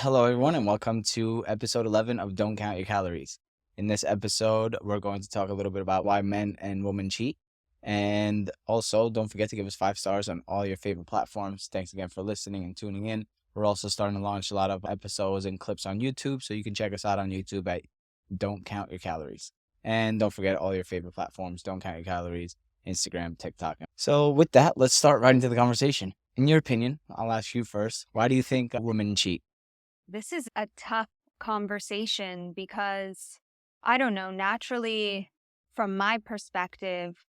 Hello, everyone, and welcome to episode 11 of Don't Count Your Calories. In this episode, we're going to talk a little bit about why men and women cheat. And also, don't forget to give us 5 stars on all your favorite platforms. Thanks again for listening and tuning in. We're also starting to launch a lot of episodes and clips on YouTube, so you can check us out on YouTube at Don't Count Your Calories. And don't forget all your favorite platforms, Don't Count Your Calories, Instagram, TikTok. So with that, let's start right into the conversation. In your opinion, I'll ask you first, why do you think women cheat? This is a tough conversation because I don't know, naturally, from my perspective,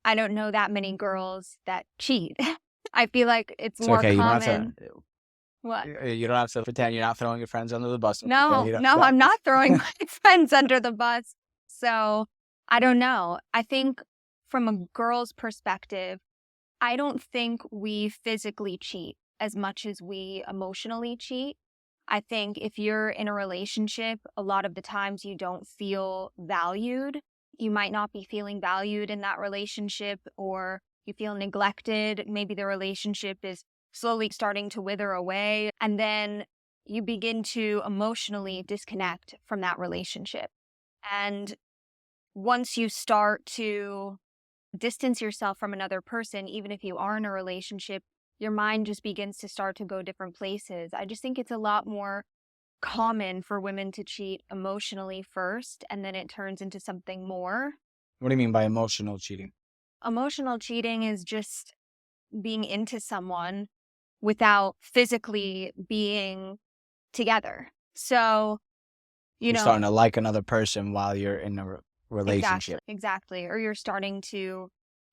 I don't know that many girls that cheat. I feel like it's more okay. common. What? You don't have to pretend you're not throwing your friends under the bus. No, Okay? no, I'm not throwing my friends under the bus. So I don't know. I think from a girl's perspective, I don't think we physically cheat as much as we emotionally cheat. I think if you're in a relationship, a lot of the times you don't feel valued. You might not be feeling valued in that relationship, or you feel neglected. Maybe the relationship is slowly starting to wither away. And then you begin to emotionally disconnect from that relationship. And once you start to distance yourself from another person, even if you are in a relationship, your mind just begins to start to go different places. I just think it's a lot more common for women to cheat emotionally first, and then it turns into something more. What do you mean by emotional cheating? Emotional cheating is just being into someone without physically being together. So, You're starting to like another person while you're in a relationship. Exactly. Or you're starting to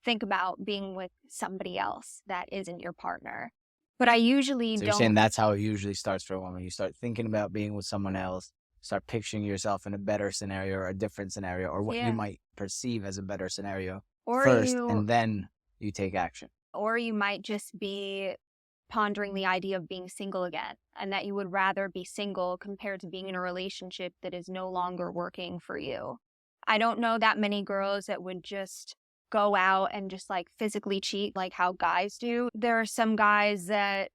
think about being with somebody else that isn't your partner. But I usually So you're don't. saying that's how it usually starts for a woman. You start thinking about being with someone else, start picturing yourself in a better scenario or a different scenario, or what you might perceive as a better scenario Or first, and then you take action. Or you might just be pondering the idea of being single again, and that you would rather be single compared to being in a relationship that is no longer working for you. I don't know that many girls that would just go out and just like physically cheat like how guys do. There are some guys that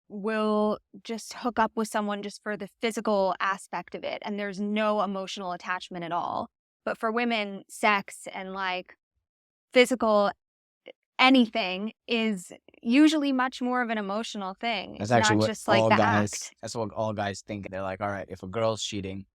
will just hook up with someone just for the physical aspect of it, and there's no emotional attachment at all. But for women, sex and like physical anything is usually much more of an emotional thing. That's It's actually not what just like all the guys. act. That's what all guys think. They're like, all right, if a girl's cheating,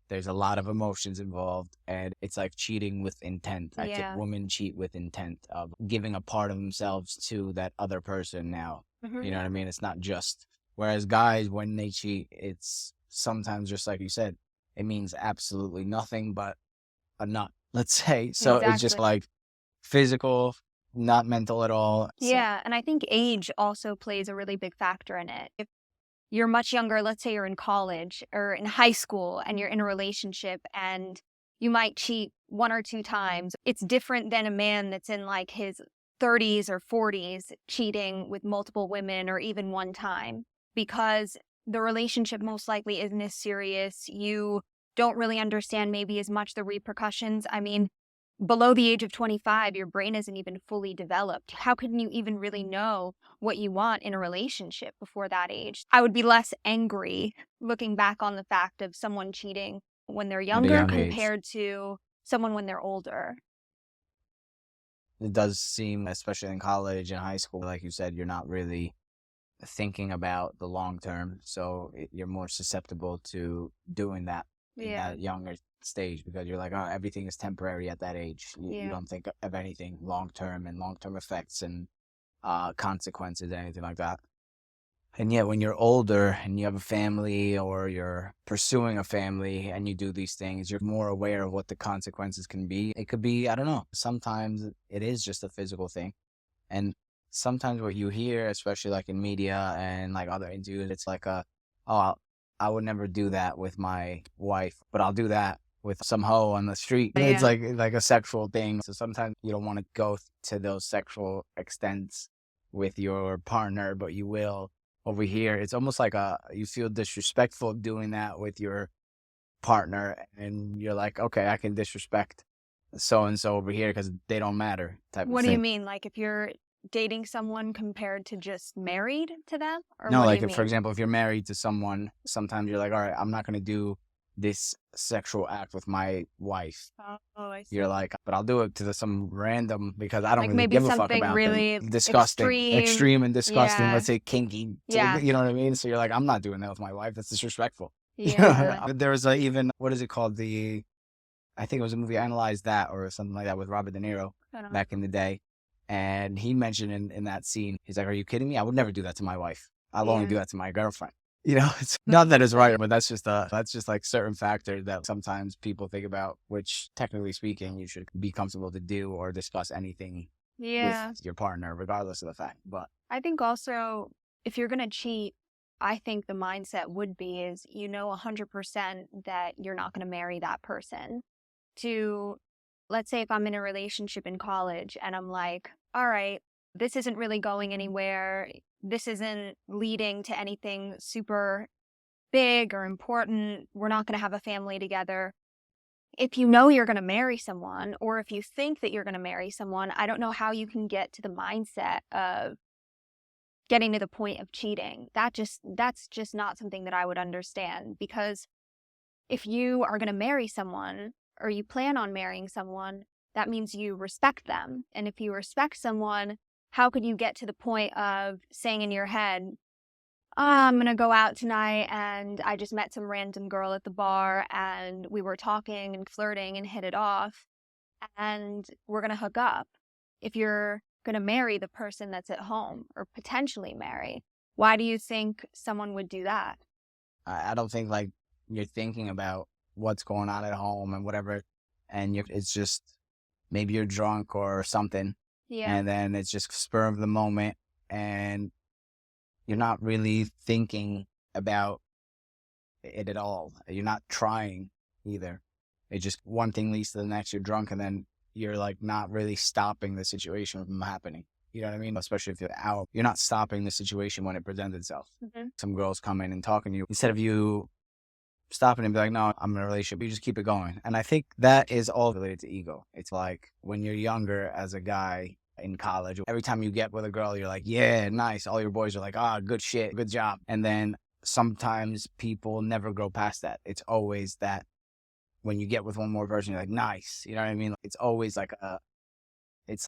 there's a lot of emotions involved, and it's like cheating with intent. Like women cheat with intent of giving a part of themselves to that other person now. You know what I mean? It's not just. Whereas guys, when they cheat, it's sometimes just like you said, it means absolutely nothing but a nut, let's say. So it's just like physical, not mental at all. Yeah, and I think age also plays a really big factor in it. If you're much younger, let's say you're in college or in high school and you're in a relationship and you might cheat 1 or 2 times, it's different than a man that's in like his 30s or 40s cheating with multiple women or even one time, because the relationship most likely isn't as serious. You don't really understand maybe as much the repercussions. I mean, below the age of 25, your brain isn't even fully developed. How can you even really know what you want in a relationship before that age? I would be less angry looking back on the fact of someone cheating when they're younger compared to someone when they're older. It does seem, especially in college and high school, like you said, you're not really thinking about the long term. So you're more susceptible to doing that in that younger stage, because you're like, oh, everything is temporary at that age. You don't think of anything long term and long term effects and consequences, anything like that. And yet when you're older and you have a family or you're pursuing a family and you do these things, you're more aware of what the consequences can be. It could be, I don't know, sometimes it is just a physical thing. And sometimes what you hear, especially like in media and like other interviews, it's like I would never do that with my wife, but I'll do that with some hoe on the street. It's like a sexual thing. So sometimes you don't want to go to those sexual extents with your partner, but you will. Over here, it's almost like you feel disrespectful doing that with your partner, and you're like, okay, I can disrespect so and so over here because they don't matter. Type of thing. What do you mean? Like if you're dating someone compared to just married to them? Or No, what do like you if, for mean? example, if you're married to someone, sometimes you're like, all right, I'm not going to do this sexual act with my wife. Oh, I You're see. like, but I'll do it to some random because I don't Like really maybe give a fuck something about them. really Disgusting, extreme. extreme and disgusting. Yeah. Let's say kinky. Yeah. You know what I mean? So you're like, I'm not doing that with my wife. That's disrespectful. You know, Yeah. but there was even, what is it called? I think it was a movie, Analyze That or something like that with Robert De Niro I don't know. back in the day. And he mentioned in that scene, he's like, are you kidding me? I would never do that to my wife. I'll only do Yeah. that to my girlfriend. You know, it's not that it's right, but that's just like certain factors that sometimes people think about, which technically speaking, you should be comfortable to do or discuss anything with Yeah. your partner, regardless of the fact. But I think also if you're going to cheat, I think the mindset would be is 100% that you're not going to marry that person. To, let's say if I'm in a relationship in college and I'm like, all right, this isn't really going anywhere. This isn't leading to anything super big or important. We're not going to have a family together. If you know you're going to marry someone, or if you think that you're going to marry someone, I don't know how you can get to the mindset of getting to the point of cheating. That's just not something that I would understand, because if you are going to marry someone or you plan on marrying someone, that means you respect them. And if you respect someone, how could you get to the point of saying in your head, oh, I'm going to go out tonight and I just met some random girl at the bar and we were talking and flirting and hit it off and we're going to hook up? If you're going to marry the person that's at home or potentially marry, why do you think someone would do that? I don't think like you're thinking about what's going on at home and whatever. And it's just maybe you're drunk or something. Yeah. And then it's just spur of the moment. And you're not really thinking about it at all. You're not trying either. It just one thing leads to the next. You're drunk, and then you're like not really stopping the situation from happening. You know what I mean? Especially if you're out, you're not stopping the situation when it presents itself. Mm-hmm. Some girls come in and talking to you. Instead of you stopping and be like, no, I'm in a relationship, you just keep it going. And I think that is all related to ego. It's like when you're younger as a guy in college, every time you get with a girl, you're like, yeah, nice. All your boys are like, ah, good shit, good job. And then sometimes people never grow past that. It's always that when you get with one more person, you're like, nice. You know what I mean? It's always like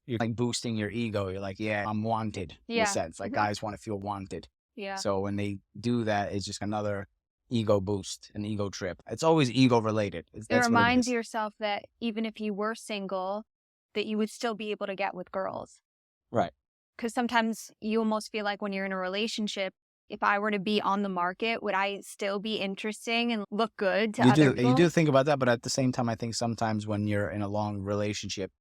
you're like boosting your ego. You're like, yeah, I'm wanted in a Yeah. sense. Like guys want to feel wanted. Yeah. So when they do that, it's just another ego boost, an ego trip. It's always ego related. It That's what it reminds is. yourself that even if you were single, that you would still be able to get with girls. Right. Because sometimes you almost feel like when you're in a relationship, if I were to be on the market, would I still be interesting and look good to other people? You do think about that, but at the same time, I think sometimes when you're in a long relationship,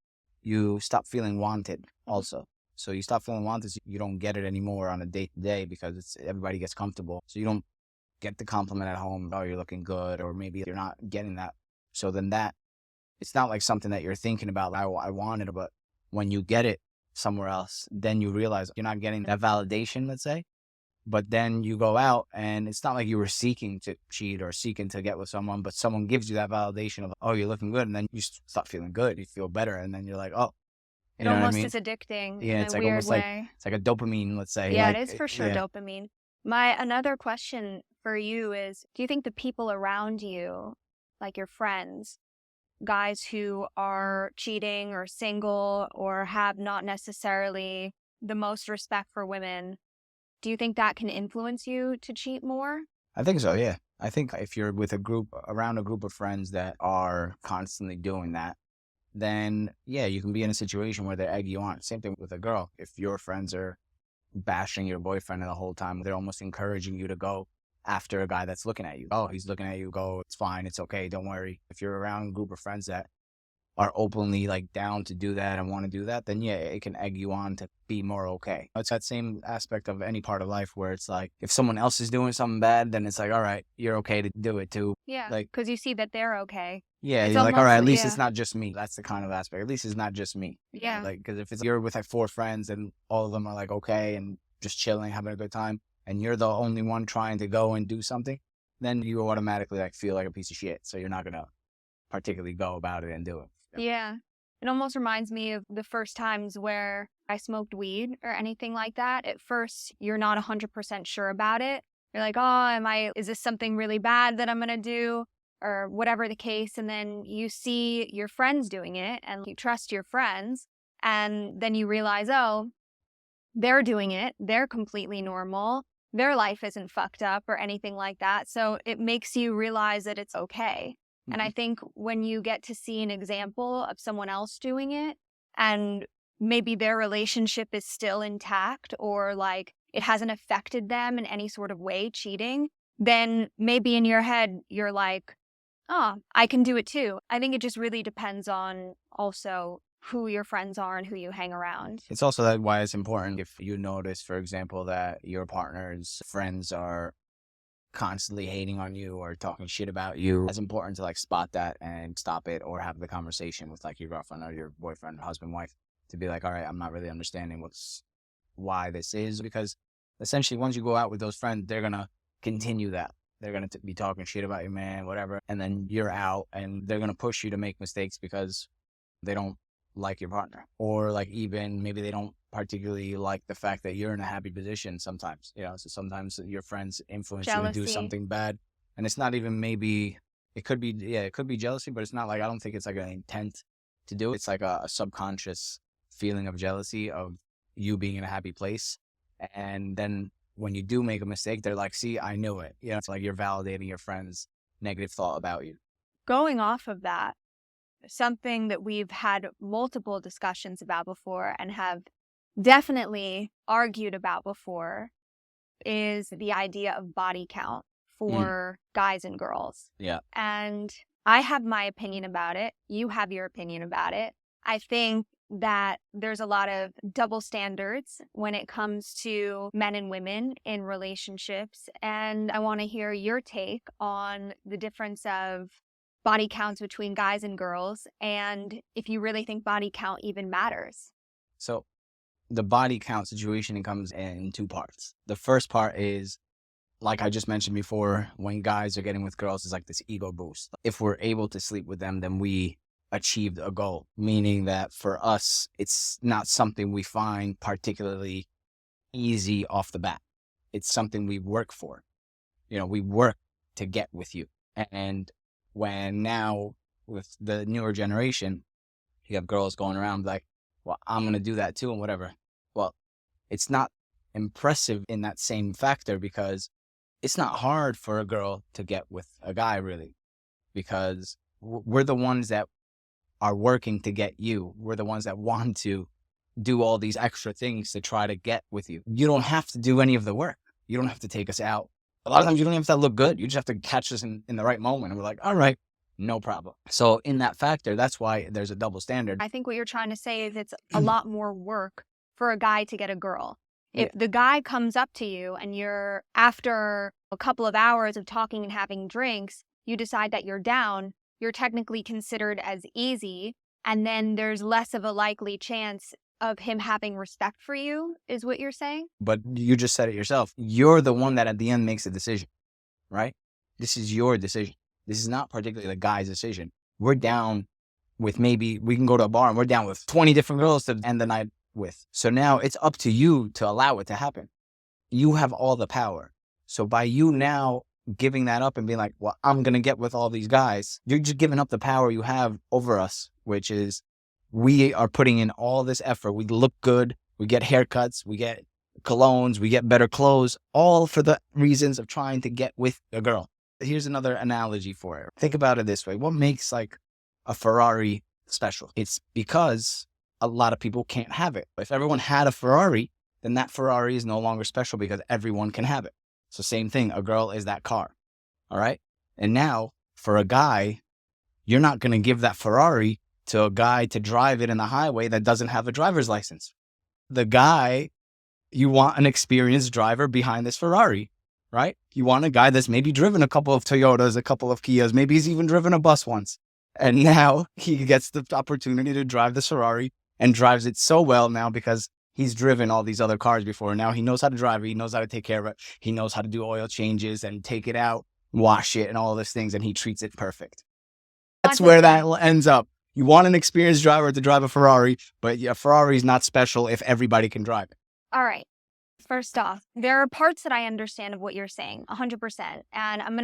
you stop feeling wanted also. So you stop feeling wanted, so you don't get it anymore on a day-to-day because everybody gets comfortable. So you don't get the compliment at home, oh, you're looking good, or maybe you're not getting that. So then it's not like something that you're thinking about, like, I wanted, but when you get it somewhere else, then you realize you're not getting that validation, let's say. But then you go out and it's not like you were seeking to cheat or seeking to get with someone, but someone gives you that validation of, oh, you're looking good. And then you start feeling good. You feel better. And then you're like, oh, It you know what I almost mean? is addicting Yeah, in it's a like weird almost like, way. it's like a dopamine, let's say. Yeah, like, it is for sure yeah. dopamine. Another question for you is, do you think the people around you, like your friends, guys who are cheating or single or have not necessarily the most respect for women, do you think that can influence you to cheat more? I think so, yeah. I think if you're with around a group of friends that are constantly doing that, then yeah, you can be in a situation where they egg you on. Same thing with a girl. If your friends are bashing your boyfriend the whole time, they're almost encouraging you to go after a guy that's looking at you. Oh, he's looking at you, go, it's fine, it's okay, don't worry. If you're around a group of friends that are openly like down to do that and want to do that, then yeah, it can egg you on to be more okay. It's that same aspect of any part of life where it's like, if someone else is doing something bad, then it's like, all right, you're okay to do it too. Yeah, Like, because you see that they're okay. yeah, It's you're like, all right, at almost, least yeah. it's not just me. That's the kind of aspect. At least it's not just me. Yeah. Like, because if you're with like 4 friends and all of them are like okay and just chilling, having a good time, and you're the only one trying to go and do something, then you automatically like feel like a piece of shit. So you're not gonna particularly go about it and do it. Yeah. It almost reminds me of the first times where I smoked weed or anything like that. At first, you're not 100% sure about it. You're like, oh, is this something really bad that I'm going to do? Or whatever the case. And then you see your friends doing it and you trust your friends. And then you realize, oh, they're doing it. They're completely normal. Their life isn't fucked up or anything like that. So it makes you realize that it's okay. And I think when you get to see an example of someone else doing it and maybe their relationship is still intact or like it hasn't affected them in any sort of way, cheating, then maybe in your head, you're like, oh, I can do it too. I think it just really depends on also who your friends are and who you hang around. It's also why it's important if you notice, for example, that your partner's friends are constantly hating on you or talking shit about you. It's important to like spot that and stop it, or have the conversation with like your girlfriend or your boyfriend, husband, wife, to be like, all right, I'm not really understanding why this is, because essentially once you go out with those friends, they're gonna continue that. They're going to be talking shit about your man, whatever. And then you're out and they're going to push you to make mistakes because they don't like your partner. Or like even maybe they don't particularly like the fact that you're in a happy position sometimes. You know, so sometimes your friends influence you to do something bad. And it's not even it could be jealousy, but it's not like, I don't think it's like an intent to do it. It's like a subconscious feeling of jealousy of you being in a happy place. And then when you do make a mistake, they're like, see, I knew it. You know, it's like you're validating your friend's negative thought about you. Going off of that, something that we've had multiple discussions about before and have definitely argued about before is the idea of body count for guys and girls. Yeah. And I have my opinion about it. You have your opinion about it. I think that there's a lot of double standards when it comes to men and women in relationships. And I want to hear your take on the difference of body counts between guys and girls, and if you really think body count even matters. So the body count situation comes in two parts. The first part is, like I just mentioned before, when guys are getting with girls, it's like this ego boost. If we're able to sleep with them, then we achieved a goal, meaning that for us, it's not something we find particularly easy off the bat. It's something we work for. You know, we work to get with you. And when now with the newer generation, you have girls going around like, well, I'm going to do that too and whatever. Well, it's not impressive in that same factor, because it's not hard for a girl to get with a guy, really, because we're the ones that are working to get you. We're the ones that want to do all these extra things to try to get with you. You don't have to do any of the work. You don't have to take us out. A lot of times you don't even have to look good. You just have to catch us in the right moment. And we're like, all right, no problem. So in that factor, that's why there's a double standard. I think what you're trying to say is it's a lot more work for a guy to get a girl. If the guy comes up to you and you're, after a couple of hours of talking and having drinks, you decide that you're down, you're technically considered as easy. And then there's less of a likely chance of him having respect for you, is what you're saying? But you just said it yourself. You're the one that at the end makes the decision, right? This is your decision. This is not particularly the guy's decision. We're down with, maybe we can go to a bar and we're down with 20 different girls to end the night with. So now it's up to you to allow it to happen. You have all the power. So by you now giving that up and being like, well, I'm going to get with all these guys, you're just giving up the power you have over us, which is, we are putting in all this effort. We look good. We get haircuts. We get colognes. We get better clothes, all for the reasons of trying to get with a girl. Here's another analogy for it. Think about it this way. What makes like a Ferrari special? It's because a lot of people can't have it. If everyone had a Ferrari, then that Ferrari is no longer special because everyone can have it. So same thing. A girl is that car. All right. And now for a guy, you're not going to give that Ferrari to a guy to drive it in the highway that doesn't have a driver's license. The guy, you want an experienced driver behind this Ferrari, right? You want a guy that's maybe driven a couple of Toyotas, a couple of Kias, maybe he's even driven a bus once. And now he gets the opportunity to drive this Ferrari and drives it so well now because he's driven all these other cars before. Now he knows how to drive it. He knows how to take care of it. He knows how to do oil changes and take it out, wash it and all these things. And he treats it perfect. That's where that ends up. You want an experienced driver to drive a Ferrari, but a Ferrari is not special if everybody can drive it. All right. First off, there are parts that I understand of what you're saying, 100%. And I'm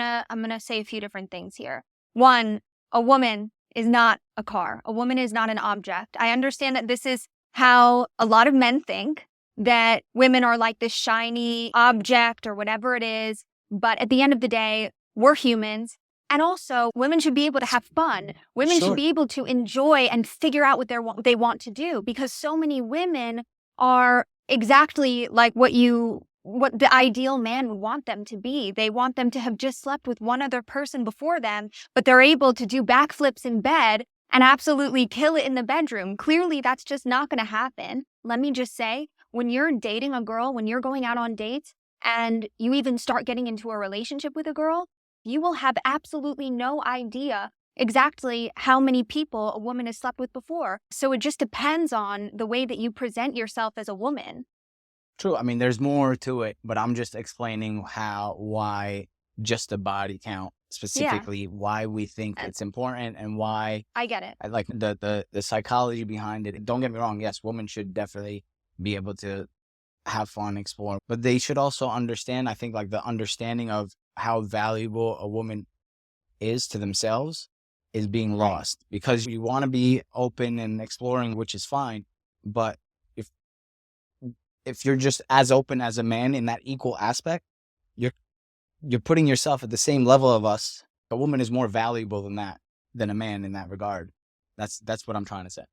gonna say a few different things here. One, a woman is not a car. A woman is not an object. I understand that this is how a lot of men think, that women are like this shiny object or whatever it is. But at the end of the day, we're humans. And also, women should be able to have fun. Women Sure. should be able to enjoy and figure out what they want to do, because so many women are exactly like what the ideal man would want them to be. They want them to have just slept with one other person before them, but they're able to do backflips in bed and absolutely kill it in the bedroom. Clearly, that's just not going to happen. Let me just say, when you're dating a girl, when you're going out on dates, and you even start getting into a relationship with a girl, you will have absolutely no idea exactly how many people a woman has slept with before. So it just depends on the way that you present yourself as a woman. True. I mean, there's more to it, but I'm just explaining why just a body count, Yeah, specifically why we think and it's important and why I get it. I like the psychology behind it. Don't get me wrong. Yes, women should definitely be able to have fun, explore, but they should also understand, I think, like the understanding of how valuable a woman is to themselves is being Right. lost, because you want to be open and exploring, which is fine. But if if you're just as open as a man in that equal aspect, you're you're putting yourself at the same level of us. A woman is more valuable than a man in that regard. That's what I'm trying to say.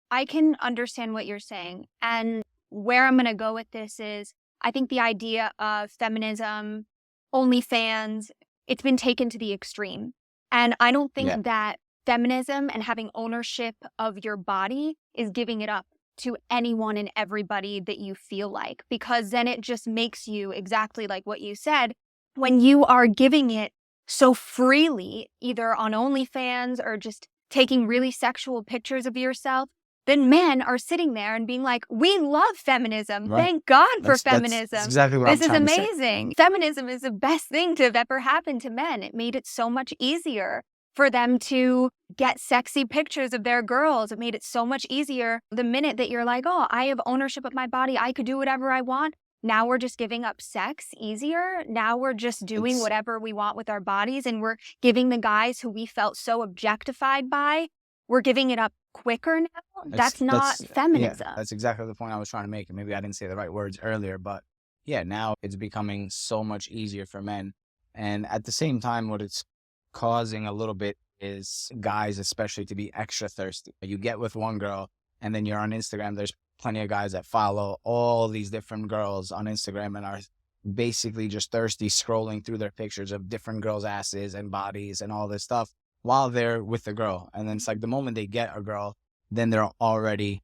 I can understand what you're saying. And where I'm going to go with this is, I think the idea of feminism, OnlyFans, it's been taken to the extreme. And I don't Yeah. think that feminism and having ownership of your body is giving it up to anyone and everybody that you feel like, because then it just makes you exactly like what you said. When you are giving it so freely, either on OnlyFans or just taking really sexual pictures of yourself, then men are sitting there and being like, we love feminism. Right. Thank God for That's feminism. exactly what I'm This is trying to say. amazing. Feminism is the best thing to have ever happened to men. It made it so much easier for them to get sexy pictures of their girls. It made it so much easier. The minute that you're like, oh, I have ownership of my body, I could do whatever I want. Now we're just giving up sex easier. Now we're just doing It's whatever we want with our bodies. And we're giving the guys who we felt so objectified by, we're giving it up quicker now. That's not yeah, feminism. that's exactly the point I was trying to make. And maybe I didn't say the right words earlier, but yeah, now it's becoming so much easier for men. And at the same time, what it's causing a little bit is guys, especially, to be extra thirsty. You get with one girl and then you're on Instagram. There's plenty of guys that follow all these different girls on Instagram and are basically just thirsty, scrolling through their pictures of different girls' asses and bodies and all this stuff while they're with the girl. And then it's like the moment they get a girl, then they're already,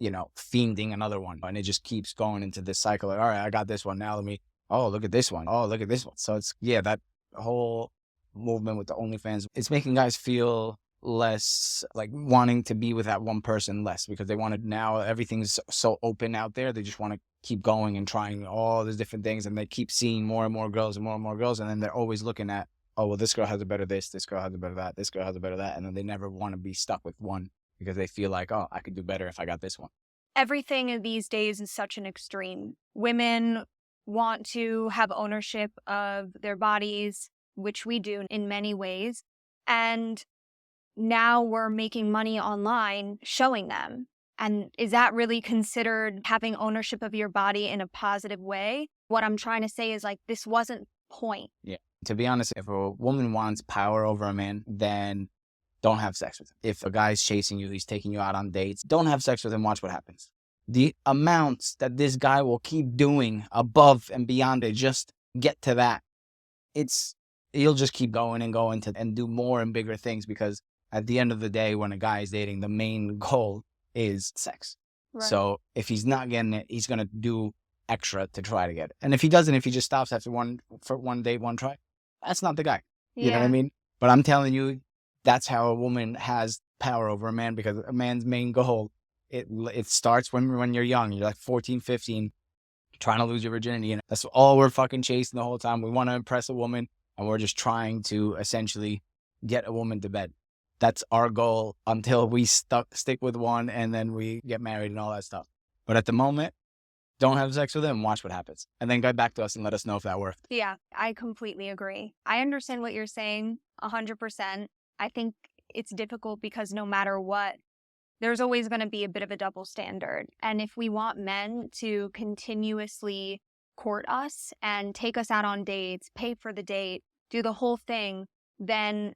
fiending another one. And it just keeps going into this cycle. Like, all right, I got this one. Now let me, oh, look at this one. Oh, look at this one. So it's, yeah, that whole movement with the OnlyFans, it's making guys feel less like wanting to be with that one person less, because they want to, now everything's so open out there. They just want to keep going and trying all these different things. And they keep seeing more and more girls and more and more girls. And then they're always looking at, oh, well, this girl has a better this girl has a better that, this girl has a better that. And then they never want to be stuck with one because they feel like, oh, I could do better if I got this one. Everything these days is such an extreme. Women want to have ownership of their bodies, which we do in many ways. And now we're making money online showing them. And is that really considered having ownership of your body in a positive way? What I'm trying to say is, like, this wasn't point. Yeah. To be honest, if a woman wants power over a man, then don't have sex with him. If a guy's chasing you, he's taking you out on dates, don't have sex with him. Watch what happens. The amounts that this guy will keep doing above and beyond it, just get to that. He'll just keep going and going and do more and bigger things, because at the end of the day, when a guy is dating, the main goal is sex. Right. So if he's not getting it, he's going to do extra to try to get it. And if he doesn't, if he just stops after one date, one try, that's not the guy. You know what I mean? But I'm telling you, that's how a woman has power over a man, because a man's main goal, it starts when you're young. You're like 14, 15, trying to lose your virginity. And that's all we're fucking chasing the whole time. We want to impress a woman, and we're just trying to essentially get a woman to bed. That's our goal until we stick with one and then we get married and all that stuff. But at the moment, don't have sex with him, watch what happens. And then get back to us and let us know if that worked. Yeah, I completely agree. I understand what you're saying 100%. I think it's difficult because no matter what, there's always going to be a bit of a double standard. And if we want men to continuously court us and take us out on dates, pay for the date, do the whole thing, then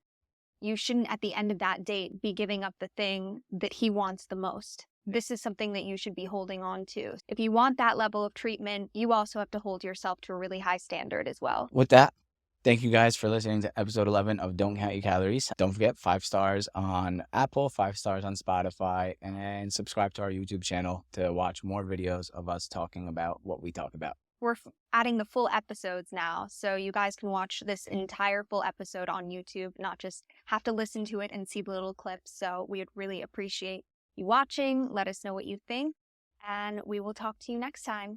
you shouldn't at the end of that date be giving up the thing that he wants the most. This is something that you should be holding on to. If you want that level of treatment, you also have to hold yourself to a really high standard as well. With that, thank you guys for listening to episode 11 of Don't Count Your Calories. Don't forget 5 stars on Apple, 5 stars on Spotify, and subscribe to our YouTube channel to watch more videos of us talking about what we talk about. We're adding the full episodes now, so you guys can watch this entire full episode on YouTube, not just have to listen to it and see the little clips. So we would really appreciate you watching. Let us know what you think, and we will talk to you next time.